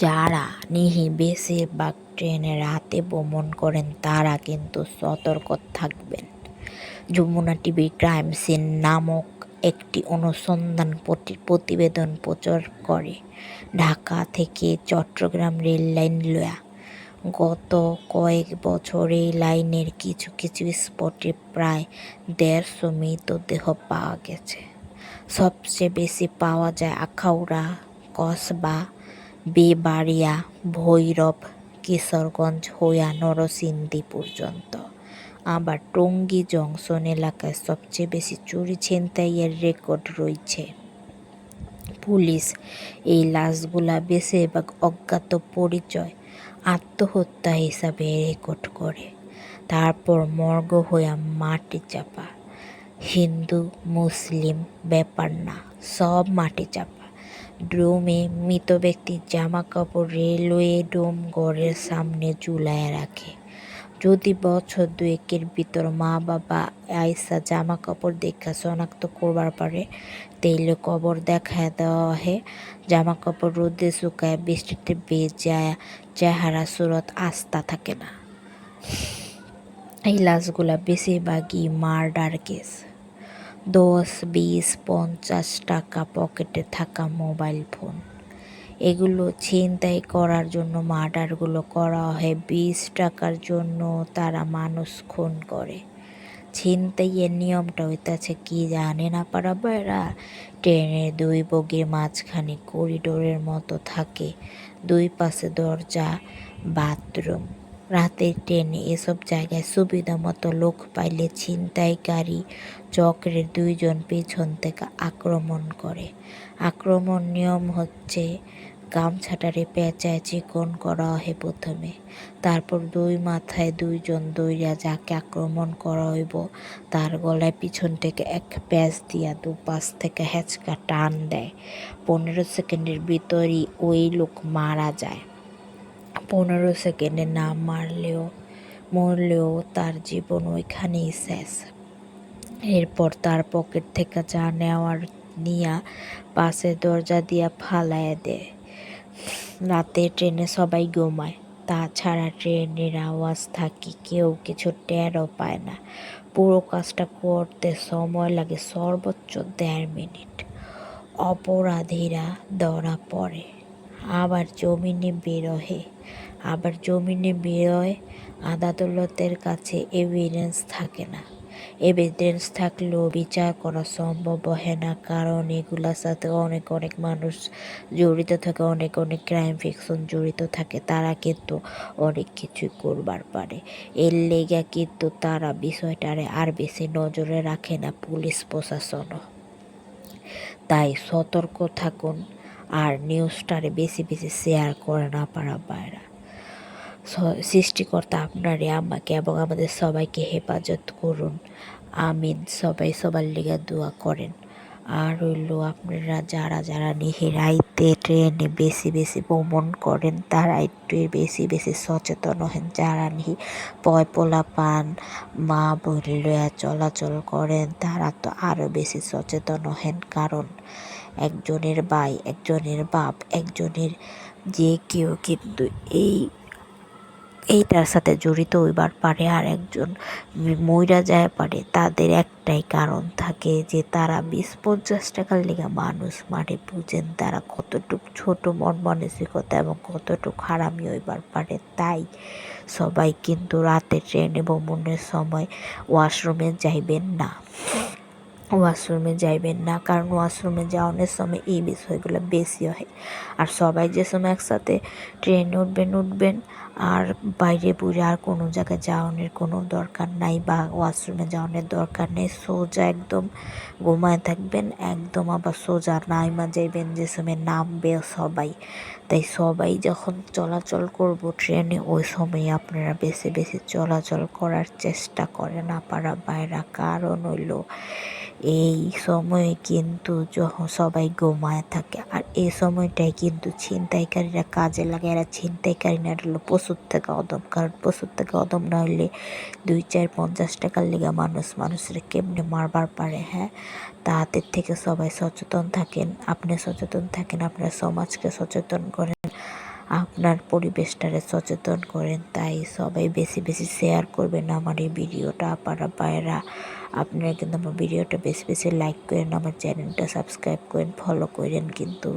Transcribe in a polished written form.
যারা বেশিরভাগ ট্রেনে রাতে ভ্রমণ করেন তারা কিন্তু সতর্ক থাকবেন। যমুনা টিভি ক্রাইম সিন নামক একটি অনুসন্ধান প্রতিবেদন প্রচার করে ঢাকা থেকে চট্টগ্রাম রেল লাইন লয়া। গত কয়েক বছর এই লাইনের কিছু কিছু স্পটে প্রায় 150 মৃতদেহ পাওয়া গেছে। সবচেয়ে বেশি পাওয়া যায় আখাউড়া, কসবা, বেবাড়িয়া, ভৈরব, কিশোরগঞ্জ হইয়া নরসিংদী পর্যন্ত। আবার টঙ্গী জংশন এলাকায় সবচেয়ে বেশি চুরি ছিনতাইয়ের রেকর্ড রয়েছে। পুলিশ এই লাশগুলা বেশিরভাগ অজ্ঞাত পরিচয় আত্মহত্যা হিসাবে রেকর্ড করে। তারপর মর্গ হইয়া মাটি চাপা। হিন্দু মুসলিম ব্যাপার না, সব মাটি চাপা। ড্রোমে মৃত ব্যক্তির জামা কাপড় রেলওয়ে ডোম ঘরের সামনে ঝুলাইয়া রাখে। যদি বছর দুয়েকের ভিতর মা বাবা আইসা জামা কাপড় দেখা শনাক্ত করবার পারে, তেইলে কবর দেখায় দেওয়া হয়। জামা কাপড় রোদে শুকায় বৃষ্টিতে ভেজায়, চেহারা সুরত আস্থা থাকে না। এই লাশগুলা বেশিরভাগই মার্ডার কেস। 10, 20, 50 টাকা পকেটে থাকা মোবাইল ফোন, এগুলো ছিনতাই করার জন্য মার্ডারগুলো করা হয়। 20 টাকার জন্য তারা মানুষ খুন করে। ছিনতাইয়ের নিয়মটা হইতাছে কি জানে না পারা বাইরা? ট্রেনের 2 বগির মাঝখানে করিডোরের মতো থাকে, 2 পাশে দরজা, বাথরুম। রাতের ট্রেনে এসব জায়গায় সুবিধা মতো লোক পাইলে ছিনতাইকারী চক্রের 2 জন পেছন থেকে আক্রমণ করে। আক্রমণ নিয়ম হচ্ছে গামছাটারে পেঁচায় চিকন করা হয় প্রথমে, তারপর 2 মাথায় 2 জন দইরা যাকে আক্রমণ করা হইব তার গলায় পিছন থেকে এক প্যাঁচ দিয়া 2 পাশ থেকে হেঁচকা টান দেয়। 15 সেকেন্ডের ভিতরই ওই লোক মারা যায়। 15 সেকেন্ডে না মরলেও তার জীবন ওইখানেই শেষ। এরপর তার পকেট থেকে যা নেওয়ার নিয়া পাশের দরজা দিয়া ফালাইয়া দেয়। রাতে ট্রেনে সবাই ঘুমায়, তাছাড়া ট্রেনের আওয়াজ থাকে, কেউ কিছু টেরও পায় না। পুরো কাজটা করতে সময় লাগে সর্বোচ্চ 1.5 মিনিট। অপরাধীরা ধরা পড়ে, আবার জমিনে বেরোয়। আদালতের কাছে এভিডেন্স থাকে না। এভিডেন্স থাকলেও বিচার করা সম্ভব হয় না, কারণ এগুলার সাথে অনেক মানুষ জড়িত থাকে, অনেক ক্রাইম ফিকশন জড়িত থাকে। তারা কিন্তু অনেক কিছুই করবার পারে। এর লেগা কিন্তু তারা বিষয়টারে আর বেশি নজরে রাখে না পুলিশ প্রশাসনও। তাই সতর্ক থাকুন আর নিউজটারে বেশি শেয়ার করে না পারা বাইরা। সৃষ্টিকর্তা আপনারে, আমাকে এবং আমাদের সবাইকে হেফাজত করুন। আমিন। সবাই সবার লিগা দোয়া করেন। আর হইল আপনারা যারা রাইতে ট্রেনে বেশি ভ্রমণ করেন তারা একটু বেশি সচেতন হেন। যারা পোলা পান মা বোন লইয়া চলাচল করেন তারা তো আরো বেশি সচেতন হেন, কারণ একজনের ভাই, একজনের বাপ, একজনের যে কেউ কিন্তু এইটার সাথে জড়িত হইবার পারে, আর একজন মইরা যায় পারে। তাদের একটাই কারণ থাকে যে তারা 20-50 টাকার লেগে মানুষ মারে। বুঝেন তারা কতটুক ছোট মন মানসিকতা এবং কতটুক হারামি হইবার পারে। তাই সবাই কিন্তু রাতে ট্রেনে ভ্রমণের সময় ওয়াশরুমে যাইবেন না, কারণ ওয়াশরুমে যাওয়ানোর সময় এই বিষয়গুলো বেশি হয়। আর সবাই যে সময় একসাথে ট্রেনে উঠবেন আর বাইরে বুঝে আর কোনো জায়গায় যাওয়ানোর কোনো দরকার নাই বা ওয়াশরুমে যাওয়ানোর দরকার নেই। সোজা একদম ঘুমায় থাকবেন, একদম আবার সোজা নাইমা যাইবেন যে সময় নামবে সবাই। তাই সবাই যখন চলাচল করব ট্রেনে, ওই সময় আপনারা বেশি চলাচল করার চেষ্টা করেন না পারা বাইরা। কারণ হইল এই সময়ে কিন্তু যখন সবাই ঘুমায় থাকে, আর এই সময়টাই কিন্তু ছিনতাইকারীরা কাজে লাগে। এরা ছিনতাইকারী না হলো পশুর থেকে অদম, কারণ পশুর থেকে অদম না হলে 2, 4, 50 টাকার লেগে মানুষের কেমনে মারবার পারে। হ্যাঁ, তাদের থেকে সবাই সচেতন থাকেন। আপনি সচেতন থাকেন, আপনার সমাজকে সচেতন করেন। আপনার পরিবেশটারে সচেতন করেন। তাই সবাই বেশি বেশি শেয়ার করবেন আমার এই ভিডিওটা। আপারা পায়রা আপনারা কিন্তু আমার ভিডিওটা বেশি বেশি লাইক করেন, আমার চ্যানেলটা সাবস্ক্রাইব করেন, ফলো করেন কিন্তু।